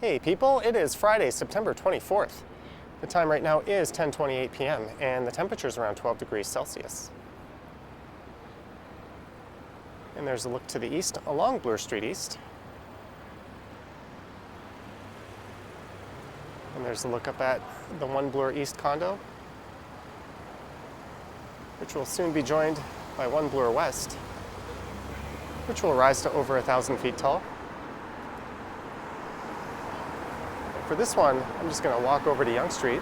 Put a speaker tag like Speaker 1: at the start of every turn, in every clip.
Speaker 1: Hey people, it is Friday, September 24th. The time right now is 10:28 p.m. and the temperature is around 12 degrees Celsius. And there's a look to the east along Bloor Street East. And there's a look up at the 1 Bloor East condo, which will soon be joined by 1 Bloor West, which will rise to over 1,000 feet tall. For this one, I'm just going to walk over to Yonge Street,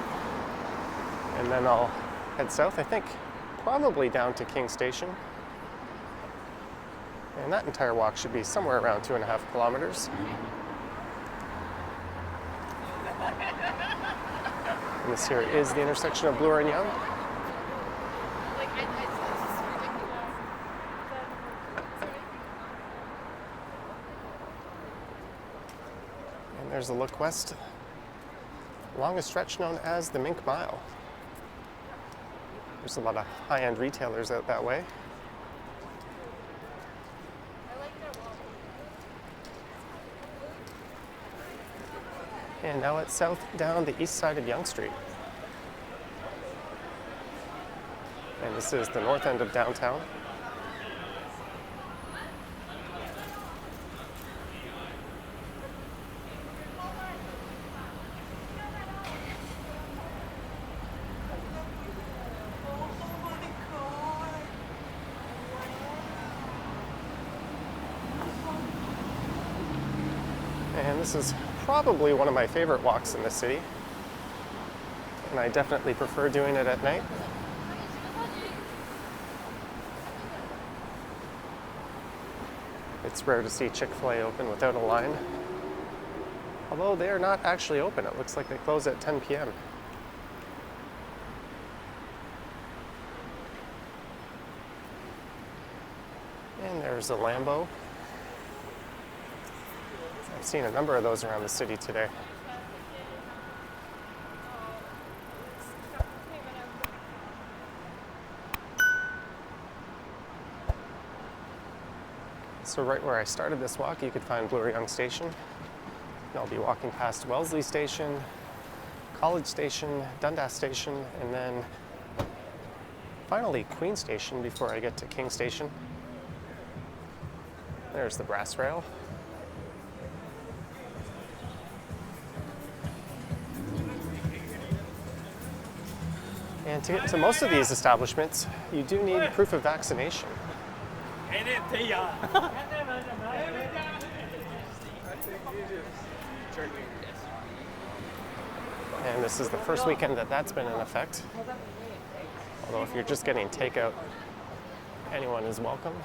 Speaker 1: and then I'll head south, I think probably down to King Station. And that entire walk should be somewhere around 2.5 kilometers. And this here is the intersection of Bloor and Yonge. And there's a look west along a stretch known as the Mink Mile. There's a lot of high-end retailers out that way. And now it's south down the east side of Yonge Street. And this is the north end of downtown. And this is probably one of my favorite walks in the city, and I definitely prefer doing it at night. It's rare to see Chick-fil-A open without a line, although they are not actually open. It looks like they close at 10 p.m. And there's a Lambo. I've seen a number of those around the city today. So right where I started this walk, you could find Bloor Yonge Station. And I'll be walking past Wellesley Station, College Station, Dundas Station, and then finally Queen Station before I get to King Station. There's the brass rail. And to get to most of these establishments, you do need proof of vaccination. And this is the first weekend that that's been in effect. Although if you're just getting takeout, anyone is welcome.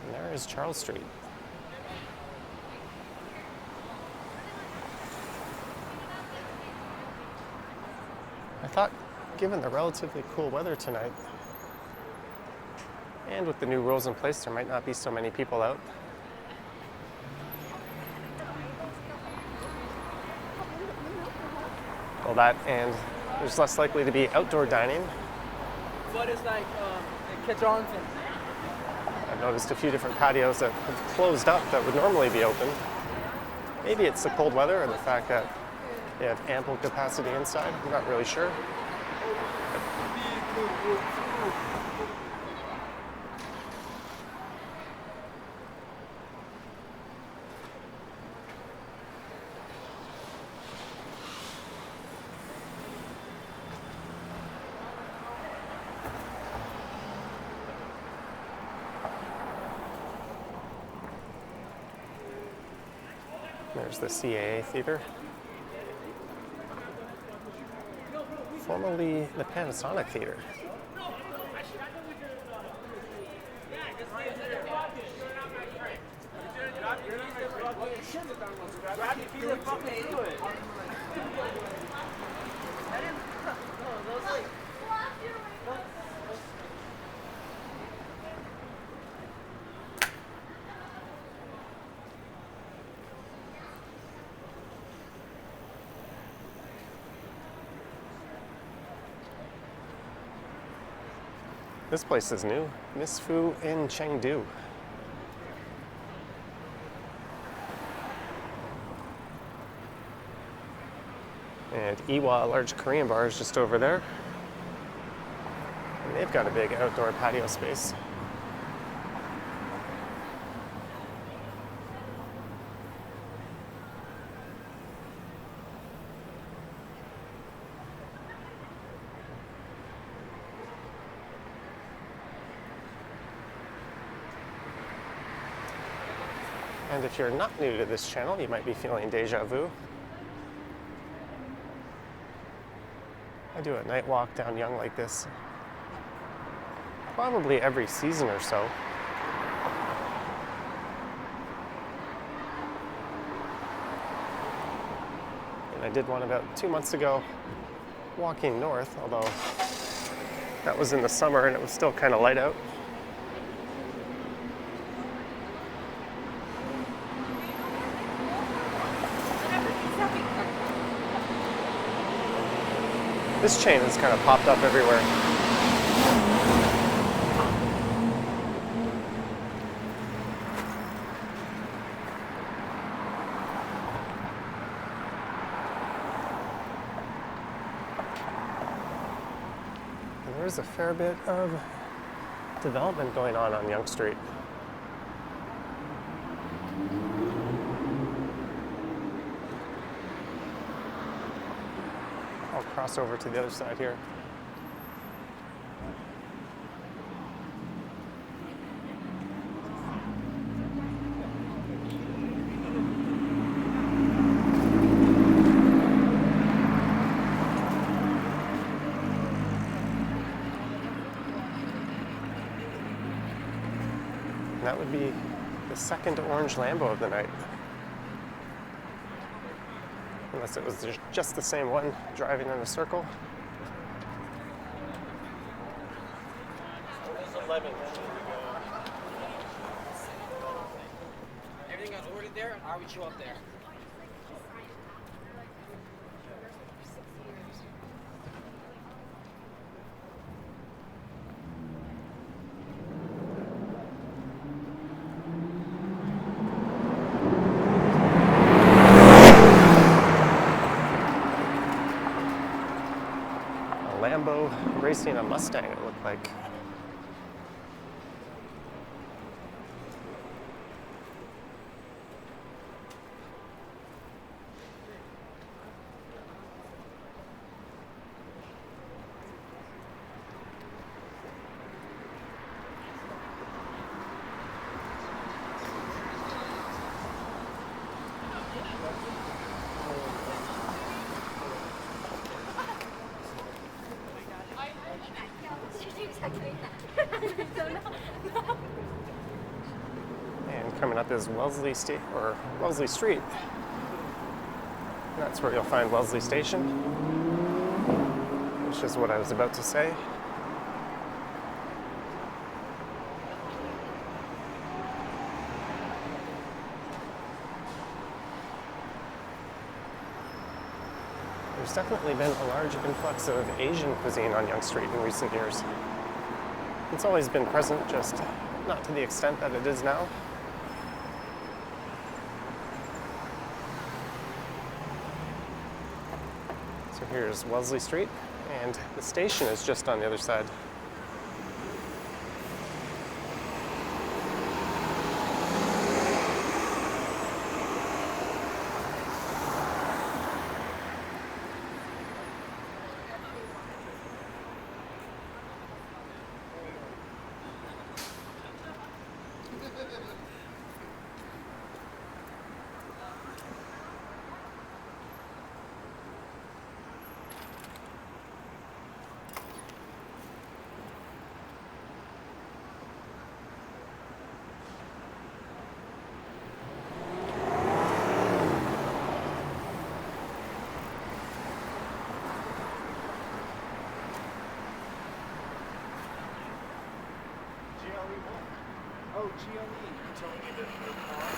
Speaker 1: And there is Charles Street. I thought, given the relatively cool weather tonight, and with the new rules in place, there might not be so many people out. Well, that, and there's less likely to be outdoor dining.
Speaker 2: What is like kids on?
Speaker 1: I've noticed a few different patios that have closed up that would normally be open. Maybe it's the cold weather or the fact that they have ample capacity inside. I'm not really sure. There's the CAA Theater. Formerly the Panasonic Theater. This place is new. Miss Fu in Chengdu. And Iwa Large Korean Bar is just over there. And they've got a big outdoor patio space. And if you're not new to this channel, you might be feeling deja vu. I do a night walk down Yonge like this probably every season or so. And I did one about 2 months ago walking north, although that was in the summer and it was still kind of light out. This chain has kind of popped up everywhere. And there's a fair bit of development going on Yonge Street. I'll cross over to the other side here. And that would be the second orange Lambo of the night. Unless it was just the same one driving in a circle.
Speaker 2: Everything got ordered there, and I'll reach you up there.
Speaker 1: Lambo racing a Mustang, it looked like. And coming up is Wellesley Street. And that's where you'll find Wellesley Station, which is what I was about to say. There's definitely been a large influx of Asian cuisine on Yonge Street in recent years. It's always been present, just not to the extent that it is now. So here's Wellesley Street, and the station is just on the other side.
Speaker 2: Oh, GLE. You're telling me that your car?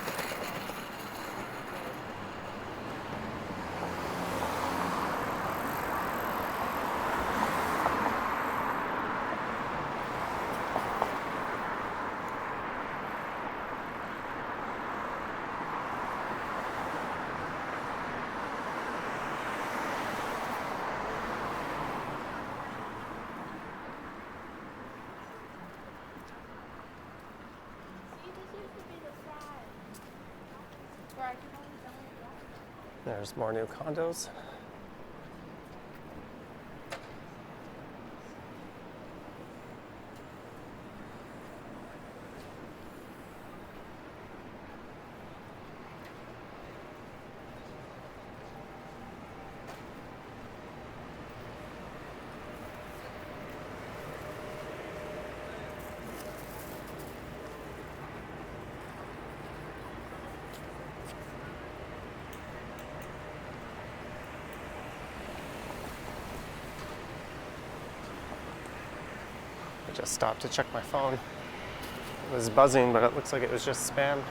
Speaker 1: There's more new condos. I just stopped to check my phone. It was buzzing, but it looks like it was just spam.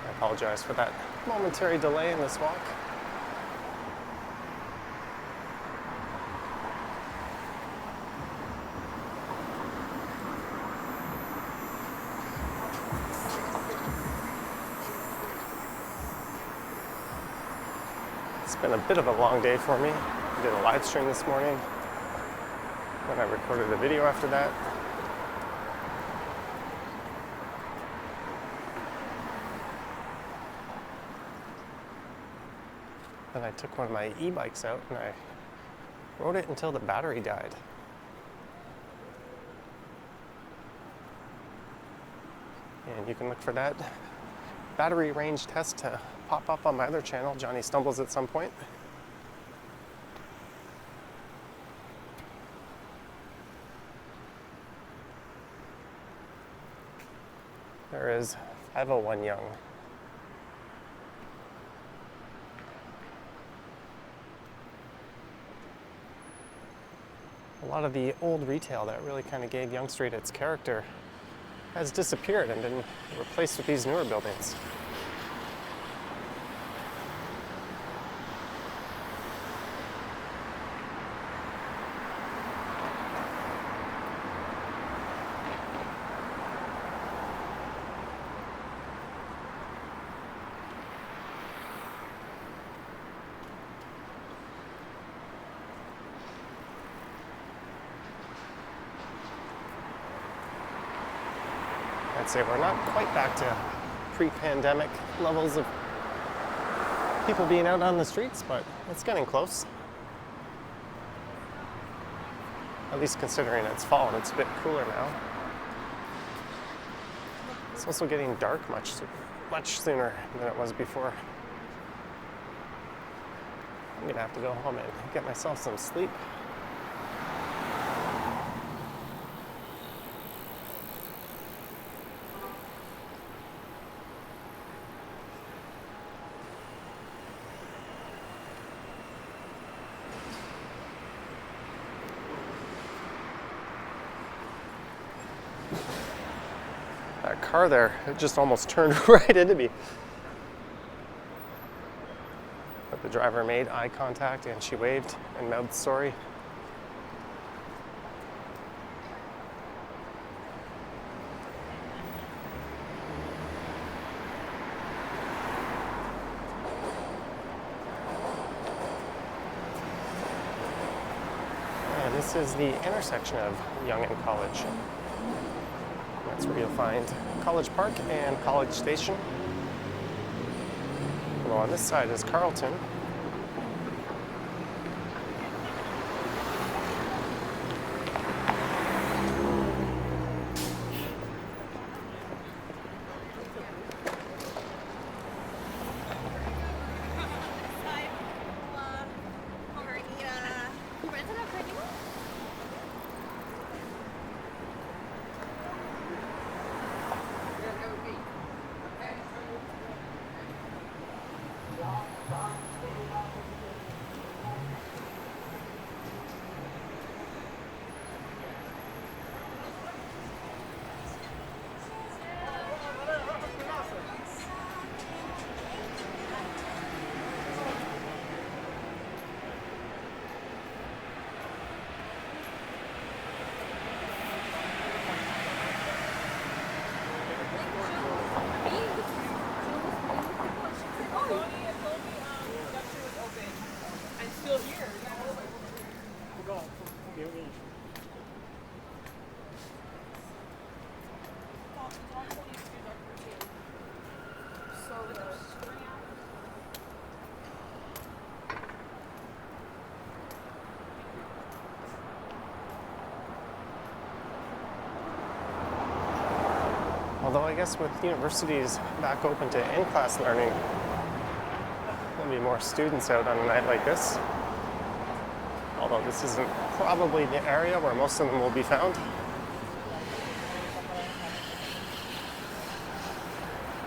Speaker 1: I apologize for that momentary delay in this walk. It's been a bit of a long day for me. I did a live stream this morning. Then I recorded a video after that. Then I took one of my e-bikes out and I rode it until the battery died. And you can look for that battery range test to pop up on my other channel, Johnny Stumbles, at some point. There is 501 Yonge. A lot of the old retail that really kind of gave Yonge Street its character has disappeared and been replaced with these newer buildings. I'd say we're not quite back to pre-pandemic levels of people being out on the streets, but it's getting close. At least considering it's fall and it's a bit cooler now. It's also getting dark much sooner than it was before. I'm gonna have to go home and get myself some sleep. That car there, it just almost turned right into me. But the driver made eye contact and she waved and mouthed sorry. And this is the intersection of Yonge and College. That's where you'll find College Park and College Station. Well, on this side is Carlton. Although I guess with universities back open to in-class learning, there'll be more students out on a night like this. Although this isn't probably the area where most of them will be found.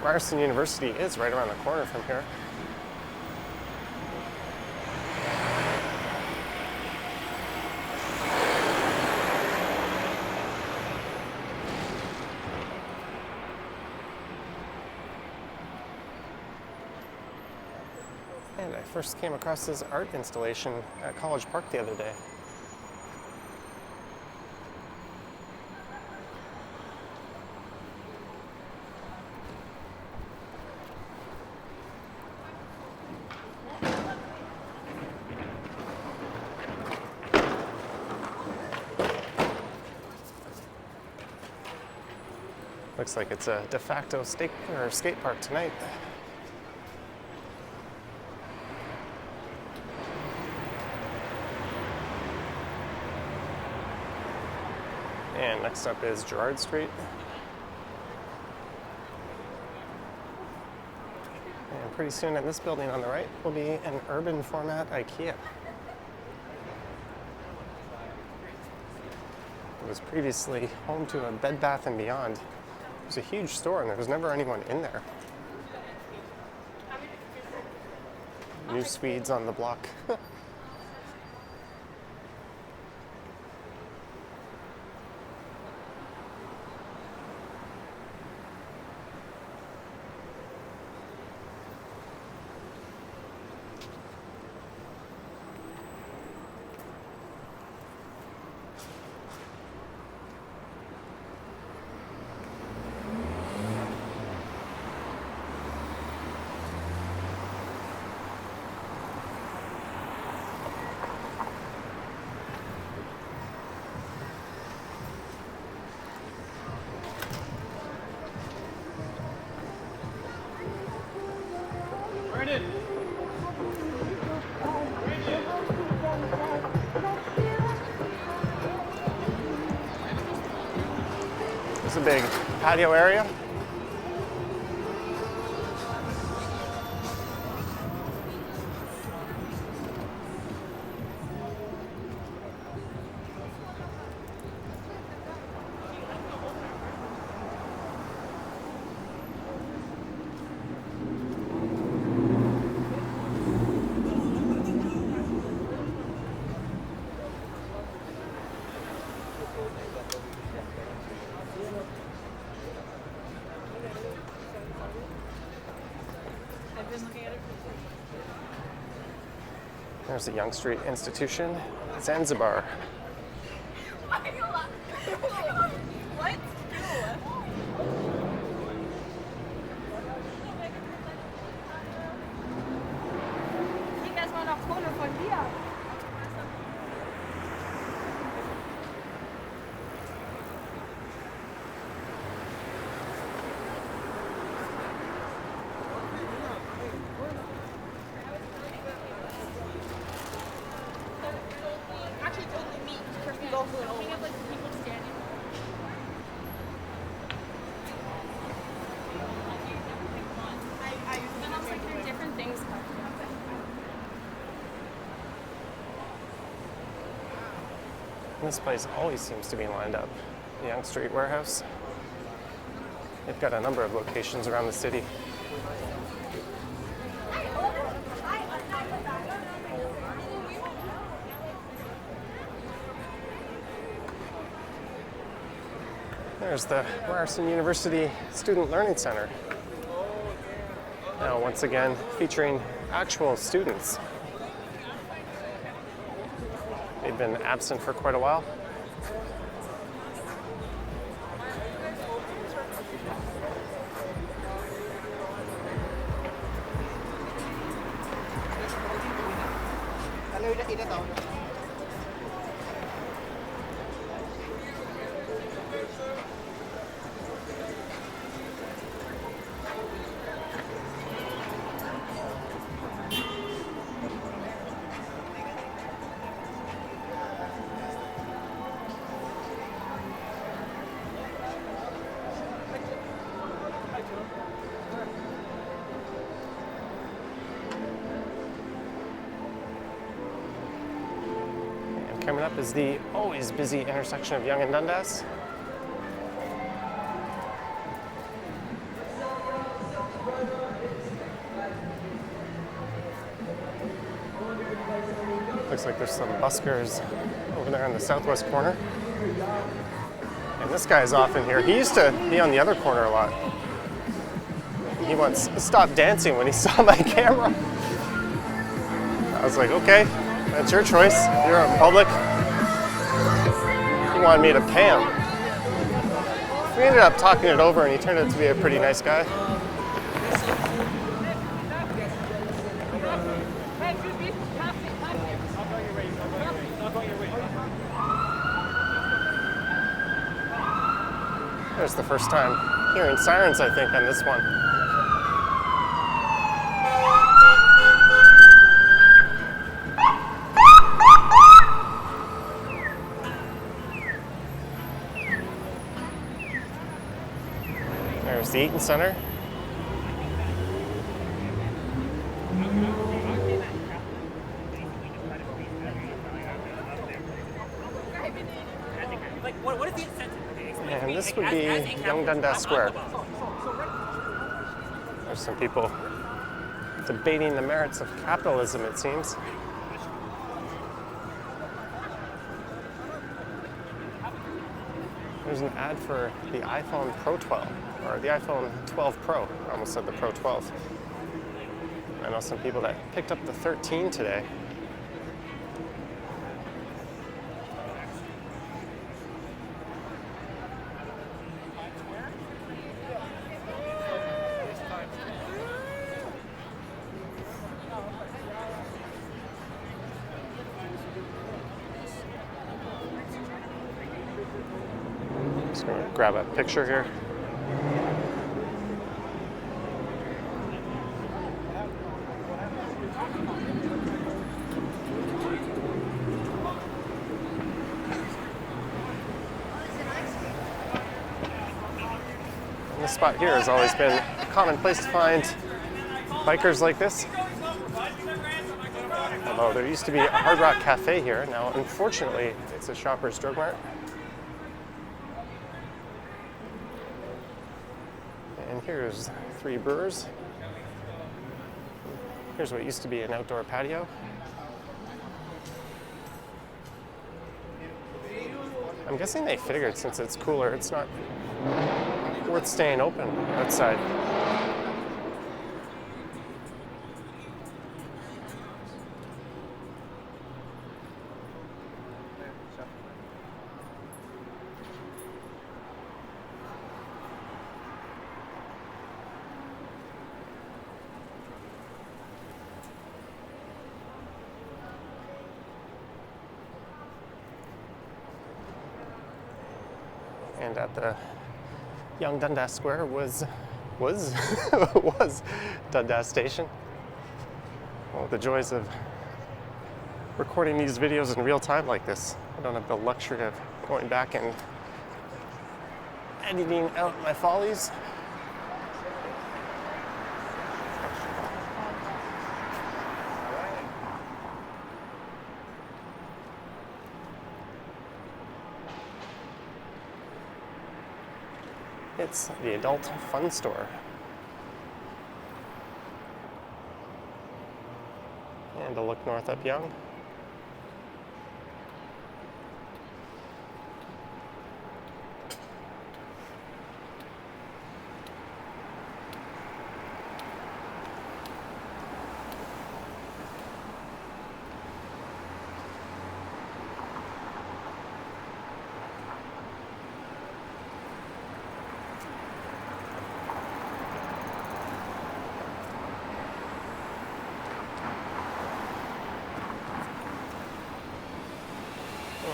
Speaker 1: Ryerson University is right around the corner from here. And I first came across this art installation at College Park the other day. Looks like it's a de facto skate park tonight. And next up is Gerard Street. And pretty soon in this building on the right will be an urban format IKEA. It was previously home to a Bed Bath & Beyond. It was a huge store and there was never anyone in there. New Swedes on the block. It's a big patio area. There's the Yonge Street institution, Zanzibar.
Speaker 3: What? Krieg erstmal noch Kohle von dir. Actually, totally me. First we go for an old one. Like people standing. I then I was like, there are different things.
Speaker 1: This place always seems to be lined up. The Yonge Street warehouse. They've got a number of locations around the city. There's the Ryerson University Student Learning Center. Now, once again, featuring actual students. They've been absent for quite a while. Coming up is the always busy intersection of Yonge and Dundas. Looks like there's some buskers over there in the southwest corner. And this guy's off in here. He used to be on the other corner a lot. He once stopped dancing when he saw my camera. I was like, okay, that's your choice. You're in public. He wanted me to pay him. We ended up talking it over and he turned out to be a pretty nice guy. There's the first time hearing sirens, I think, on this one. There's the Eaton Center.
Speaker 4: What is the incentive?
Speaker 1: And this would be Yonge Dundas Square. There's some people debating the merits of capitalism, it seems. There's an ad for the iPhone Pro 12, or the iPhone 12 Pro. I almost said the Pro 12. I know some people that picked up the 13 today. Just gonna grab a picture here. And this spot here has always been a common place to find bikers like this. Although there used to be a Hard Rock Cafe here. Now, unfortunately, it's a Shoppers Drug Mart. And here's Three Brewers. Here's what used to be an outdoor patio. I'm guessing they figured since it's cooler, it's not worth staying open outside. And at the Yonge Dundas Square was Dundas Station. Well, the joys of recording these videos in real time like this. I don't have the luxury of going back and editing out my follies. It's the adult fun store. And a look north up Yonge.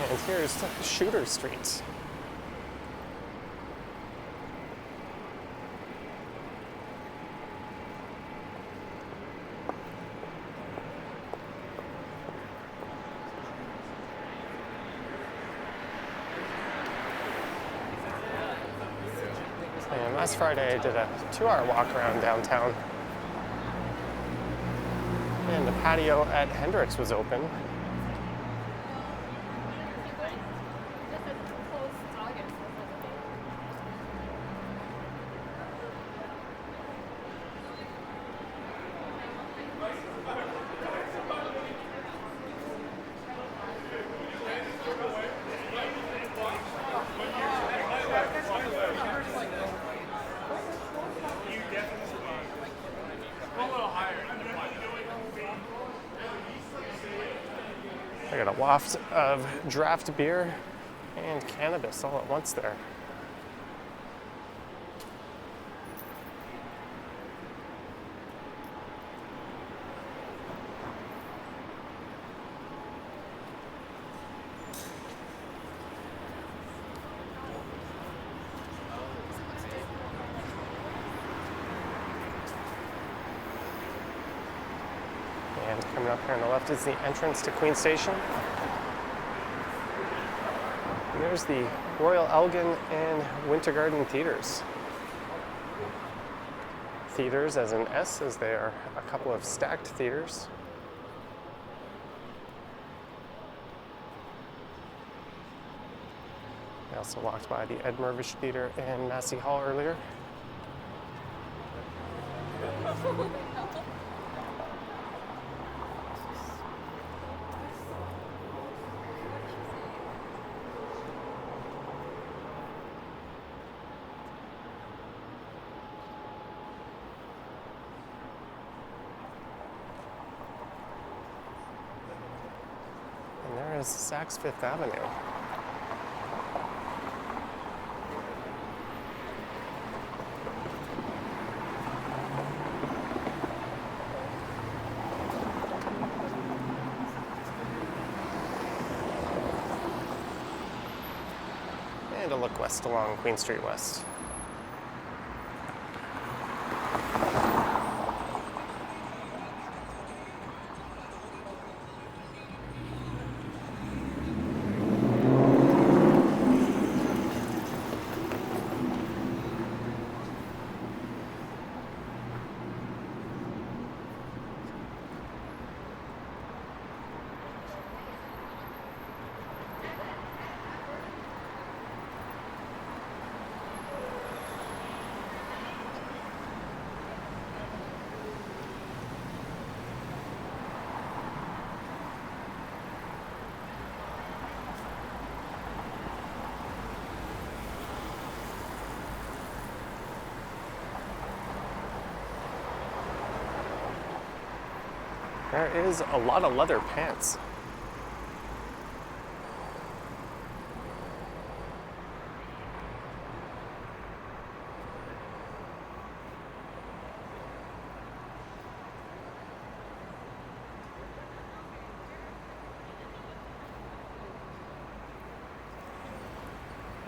Speaker 1: And here's Shooter Street. And last Friday I did a 2-hour walk around downtown. And the patio at Hendricks was open. got a waft of draft beer and cannabis all at once there. And coming up here on the left is the entrance to Queen Station. And there's the Royal Elgin and Winter Garden Theatres. Theatres as in S, as they are a couple of stacked theatres. I also walked by the Ed Mirvish Theatre and Massey Hall earlier. And there is Saks Fifth Avenue. And a look west along Queen Street West. There is a lot of leather pants.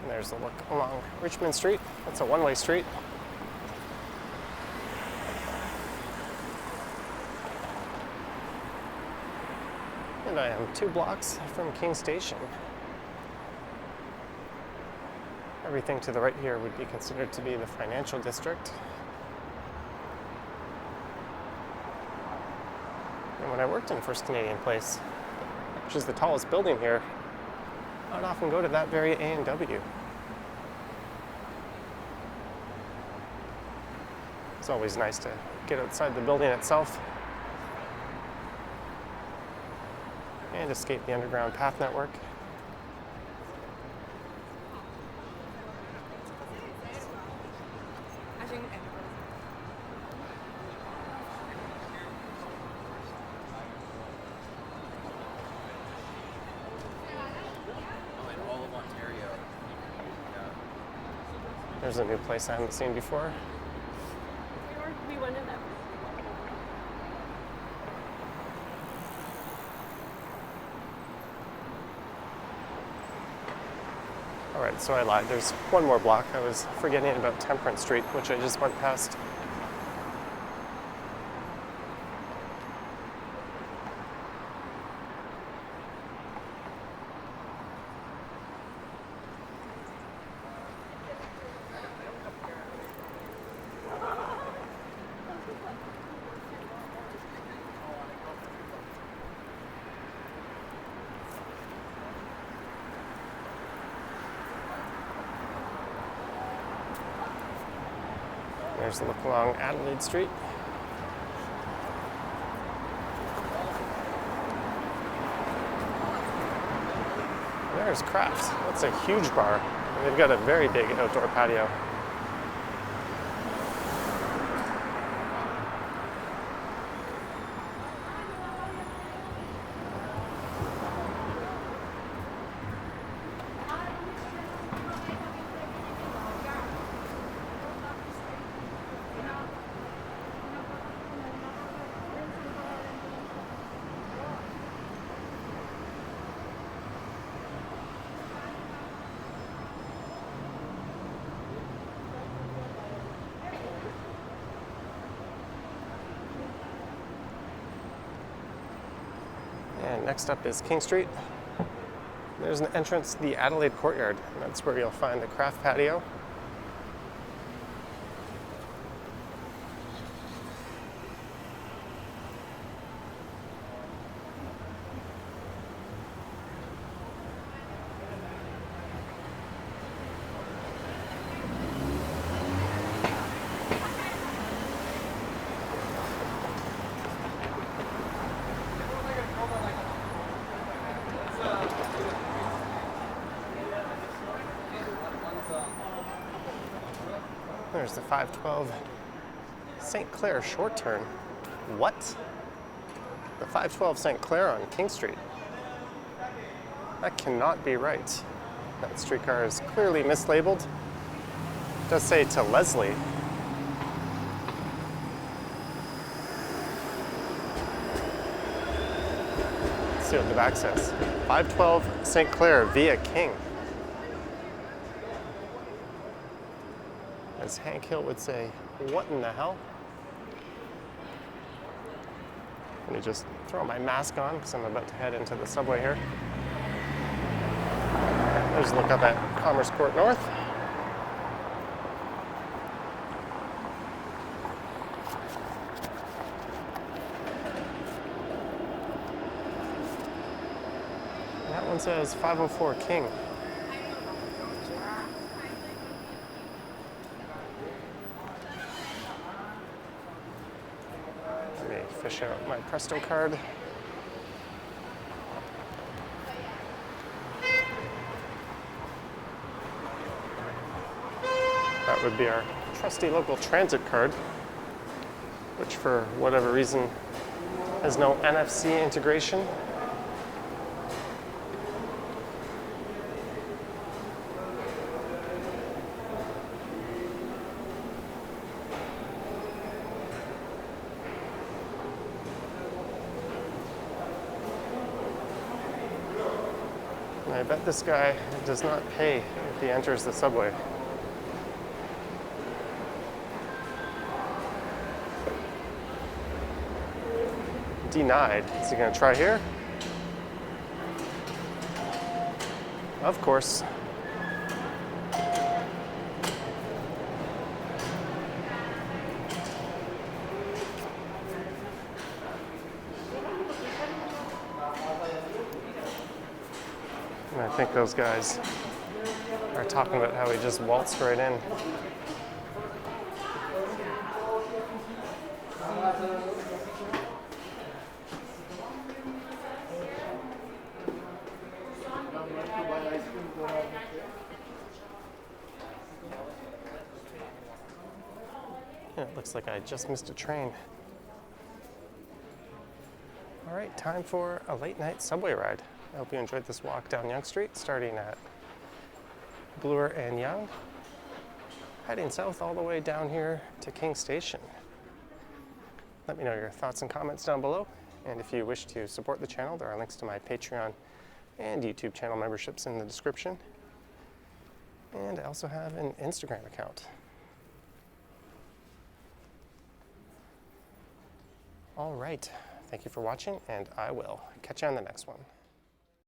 Speaker 1: And there's a look along Richmond Street. That's a one-way street. And I am 2 blocks from King Station. Everything to the right here would be considered to be the financial district. And when I worked in First Canadian Place, which is the tallest building here, I would often go to that very A&W. It's always nice to get outside the building itself and escape the underground path network. There's a new place I haven't seen before.
Speaker 3: We went in that.
Speaker 1: All right, so I lied. There's one more block. I was forgetting about Temperance Street, which I just went past. There's a look along Adelaide Street. There's Crafts. That's a huge bar. And they've got a very big outdoor patio. And next up is King Street. There's an entrance to the Adelaide Courtyard, and that's where you'll find the craft patio. There's the 512 St. Clair short turn. What? The 512 St. Clair on King Street. That cannot be right. That streetcar is clearly mislabeled. It does say to Leslie. Let's see what the back says. 512 St. Clair via King. As Hank Hill would say, what in the hell? Let me just throw my mask on because I'm about to head into the subway here. There's a look up at Commerce Court North. And that one says 504 King. Fish out my Presto card. That would be our trusty local transit card, which for whatever reason has no NFC integration. And I bet this guy does not pay if he enters the subway. Denied. Is he going to try here? Of course. And I think those guys are talking about how he just waltzed right in. Yeah, it looks like I just missed a train. All right, time for a late night subway ride. I hope you enjoyed this walk down Yonge Street, starting at Bloor and Yonge, heading south all the way down here to King Station. Let me know your thoughts and comments down below. And if you wish to support the channel, there are links to my Patreon and YouTube channel memberships in the description. And I also have an Instagram account. All right, thank you for watching, and I will catch you on the next one.